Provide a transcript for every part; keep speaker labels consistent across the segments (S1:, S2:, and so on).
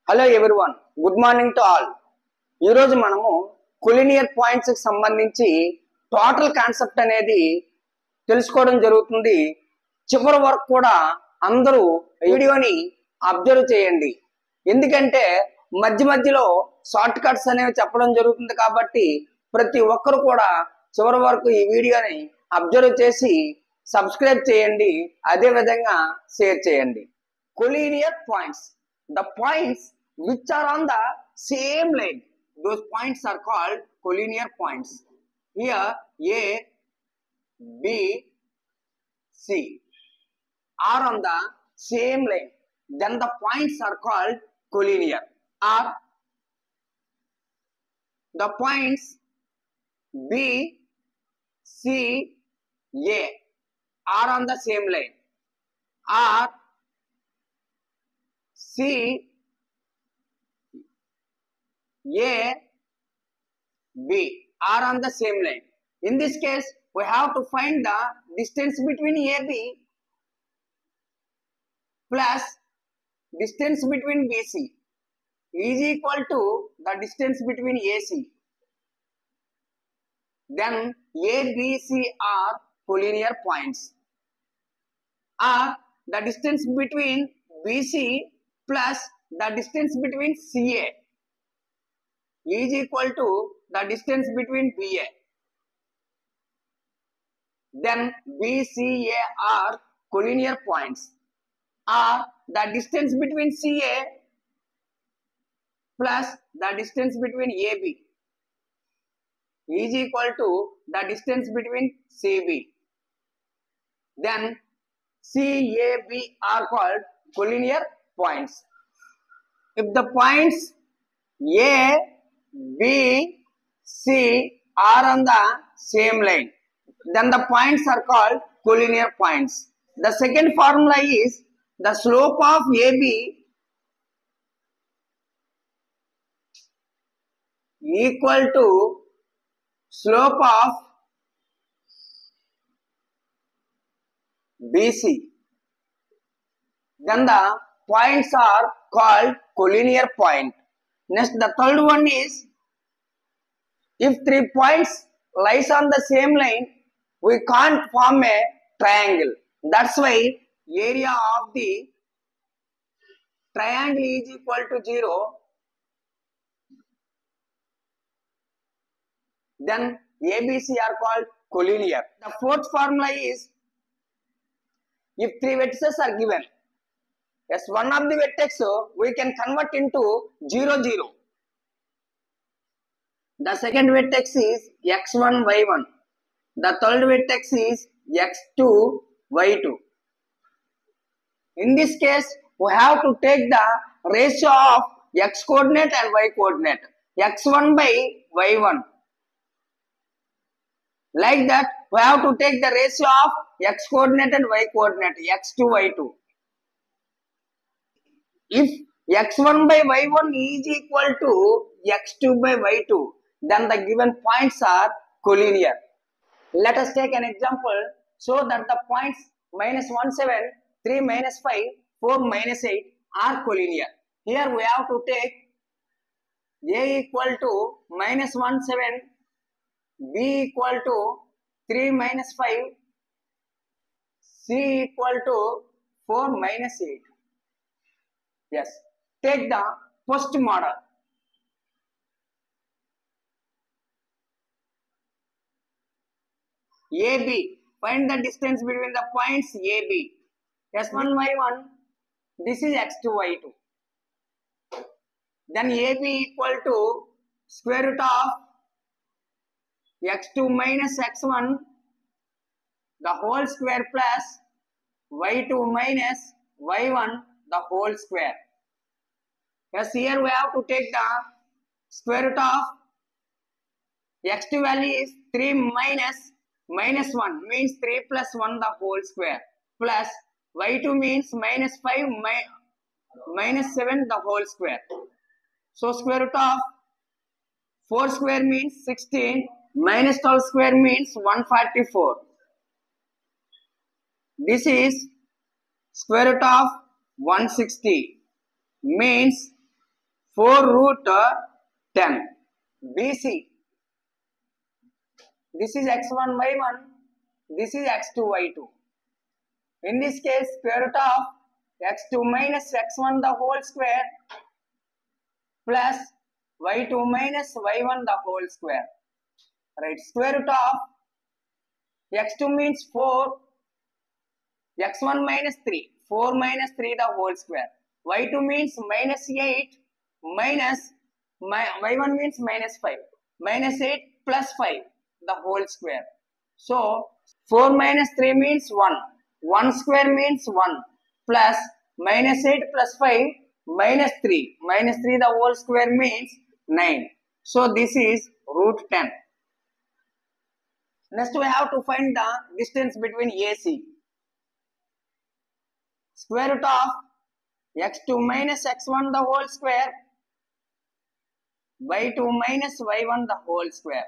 S1: Hello everyone, good morning to all. ఈరోజు మనము collinear points కి సంబంధించి టోటల్ కాన్సెప్ట్ అనేది తెలుసుకోవడం జరుగుతుంది. చివరి వరకు కూడా అందరూ వీడియోని అబ్జర్వ్ చేయండి, ఎందుకంటే మధ్య మధ్యలో షార్ట్ కట్స్ అనేవి చెప్పడం జరుగుతుంది. కాబట్టి ప్రతి ఒక్కరు కూడా చివరి వరకు ఈ వీడియోని అబ్జర్వ్ చేసి సబ్స్క్రైబ్ చేయండి, అదే విధంగా షేర్ చేయండి. Collinear points, the points which are on the same line, those points are called collinear points. Here A, B, C are on the same line, then the points are called collinear. Or the points B, C, A are on the same line, or C, A, B are on the same line. In this case, we have to find the distance between AB plus distance between BC is equal to the distance between AC. Then ABC are collinear points. Or the distance between BC plus the distance between CA is equal to the distance between BA. Then BCA are collinear points. Or the distance between CA plus the distance between AB is equal to the distance between CB. Then CAB are called collinear points. If the points A, B, C are on the same line, then the points are called collinear points. The second formula is the slope of AB equal to slope of BC. Then the points are called collinear point. Next, the third one is, if 3 points lies on the same line, we can't form a triangle. That's why area of the triangle is equal to 0. Then ABC are called collinear. The fourth formula is, if 3 vertices are given, yes, one of the vertex we can convert into 0, 0. The second vertex is x1, y1. The third vertex is x2, y2. In this case, we have to take the ratio of x coordinate and y coordinate, x1 by y1. Like that, we have to take the ratio of x coordinate and y coordinate, x2, y2. If x1 by y1 is equal to x2 by y2, then the given points are collinear. Let us take an example so that the points -1, 7, 3, -5, 4, -8 are collinear. Here we have to take A equal to -1, 7, B equal to 3, -5, C equal to 4, -8. Yes, take the first model. AB, find the distance between the points AB. S1, Y1, this is x2, y2. Then AB equal to square root of x2 minus x1, the whole square, plus y2 minus y1, the whole square. Yes, here we have to take the square root of x2 value is 3 minus 1 means 3 plus 1 the whole square, plus y2 means -5 minus 7 the whole square. So square root of 4 square means 16, minus 12 square means 144. This is square root of 160 means 4 root 10. BC. This is x1 y1. This is x2 y2. In this case, square root of x2 minus x1 the whole square plus y2 minus y1 the whole square. Right, square root of x2 means 4, x1 minus 3, 4 minus 3 the whole square. Y2 means minus 8 minus y1 means minus 5, minus 8 plus 5 the whole square. So 4 minus 3 means 1, 1 square means 1 plus minus 8 plus 5 minus 3, minus 3 the whole square means 9. So this is root 10. Next we have to find the distance between AC. Square root of x2 minus x1 the whole square by 2 minus y1 the whole square.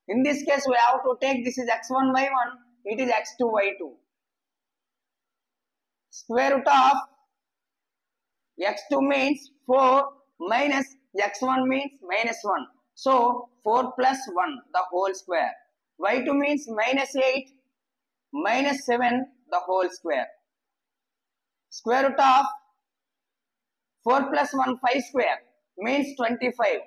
S1: In this case we have to take this is x1 y1, it is x2 y2. Square root of x2 means 4 minus x1 means minus 1. So 4 plus 1 the whole square. Y2 means minus 8 minus 7 the whole square. Square root of 4 plus 1 5 square means 25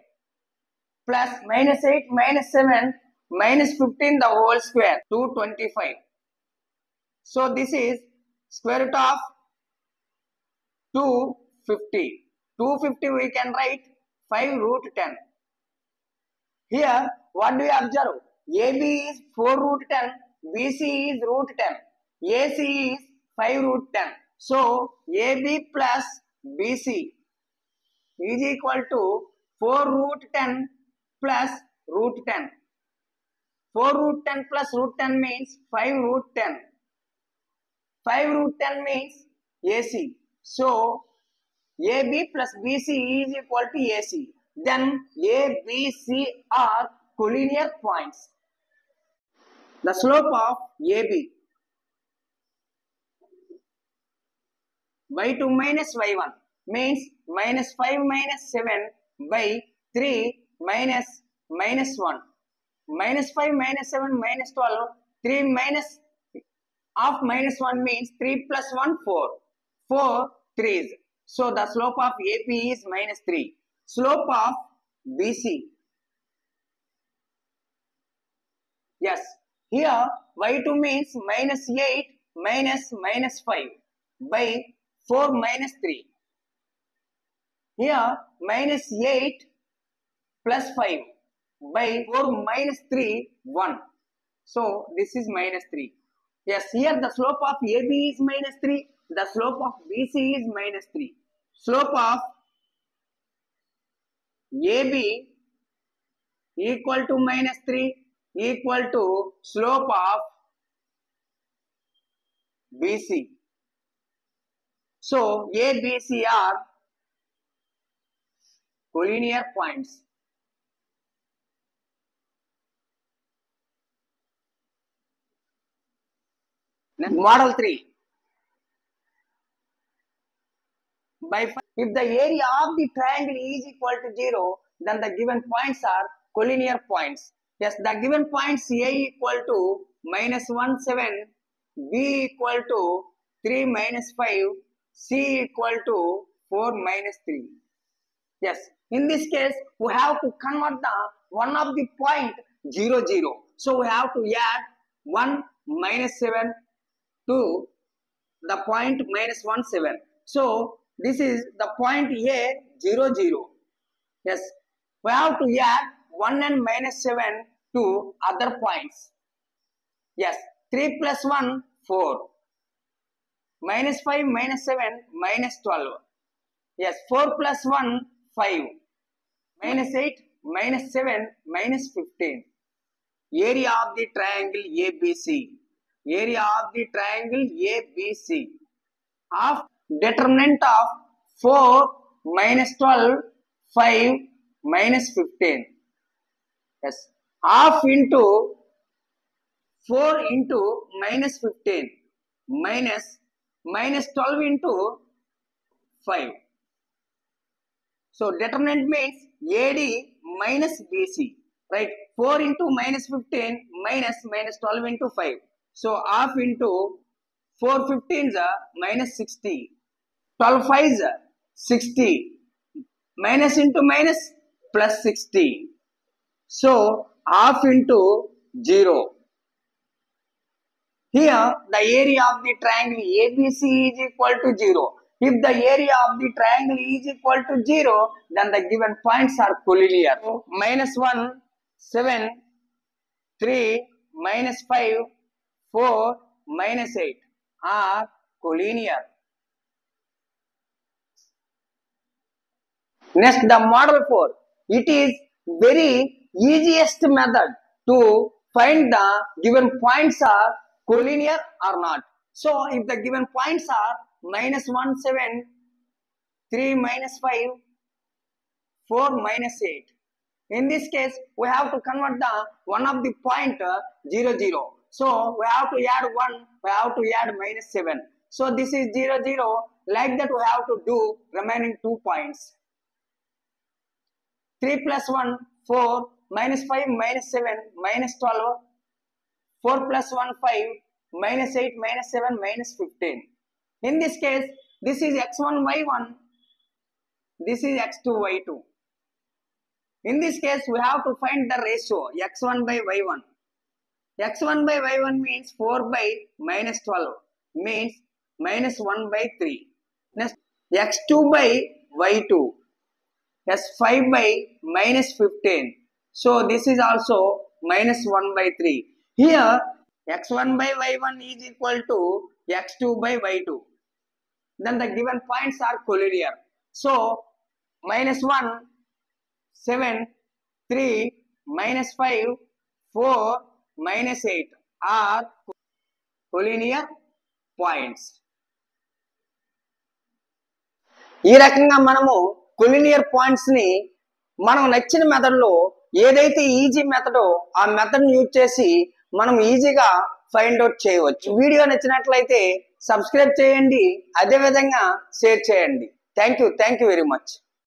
S1: plus minus 8 minus 7 minus 15 the whole square 225. So this is square root of 250. 250 we can write 5 root 10. Here what do we observe? AB is 4 root 10, BC is root 10, AC is 5 root 10. So AB plus BC is equal to 4 root 10 plus root 10. 4 root 10 plus root 10 means 5 root 10. 5 root 10 means AC. So AB plus BC is equal to AC. Then A, B, C are collinear points. The slope of AB by 2 minus y1 means minus 5 minus 7 by 3 minus minus 1. Minus 5 minus 7 minus 12, 3 minus of minus 1 means 3 plus 1 4. 4 3s. So the slope of AP is minus 3. Slope of BC. Yes. Here y2 means minus 8 minus minus 5 by 4 minus 3. Here minus 8 plus 5 by 4 minus 3 1. So this is minus 3. Yes, here the slope of AB is minus 3. The slope of BC is minus 3. Slope of AB equal to minus 3 equal to slope of BC. So A, B, C are collinear points. Next, model 3. If the area of the triangle is equal to 0, then the given points are collinear points. Yes, the given points A equal to minus 1, 7, B equal to 3 minus 5, C equal to 4 minus 3. Yes, in this case, we have to convert the one of the point 0, 0. So we have to add 1 minus 7 to the point minus 1, 7. So this is the point A 0, 0. Yes, we have to add 1 and minus 7 to other points. Yes, 3 plus 1, 4. Minus 5, minus 7, minus 12. Yes, 4 plus 1, 5. Minus 8, minus 7, minus 15. Area of the triangle ABC. Area of the triangle ABC. Of determinant of 4 minus 12, 5 minus 15. Yes, half into 4 into minus 15 minus 12 into 5. So determinant means AD minus BC, right? 4 into minus 15 minus 12 into 5. So half into 4 15s are minus 60. 12 5s are 60. Minus into minus plus 60. So half into 0. Here the area of the triangle ABC is equal to 0. If the area of the triangle is equal to 0, then the given points are collinear. So, minus 1, 7, 3, minus 5, 4, minus 8 are collinear. Next, the model 4. It is very easiest method to find the given points are collinear or not. So, if the given points are minus 1, 7, 3, minus 5, 4, minus 8. In this case, we have to convert the one of the point 0, 0. So, we have to add 1, we have to add minus 7. So, this is 0, 0. Like that, we have to do remaining 2 points. 3 plus 1, 4, minus 5, minus 7, minus 12, 4 plus 1, 5, minus 8, minus 7, minus 15. In this case, this is x1, y1, this is x2, y2. In this case, we have to find the ratio x1 by y1. x1 by y1 means 4 by minus 12, means minus 1 by 3. Next, x2 by y2. S5 by minus 15. So this is also minus 1 by 3. Here x1 by y1 is equal to x2 by y2. Then the given points are collinear. So minus 1, 7, 3, minus 5, 4, minus 8 are collinear points. ఈ రకంగా మనము collinear points ని మనం నచ్చిన method లో ఏదైతే easy మెథడో ఆ method use చేసి మనం ఈజీగా ఫైండ్ అవుట్ చేయవచ్చు. వీడియో నచ్చినట్లయితే సబ్స్క్రైబ్ చేయండి, అదే విధంగా షేర్ చేయండి. Thank you very much.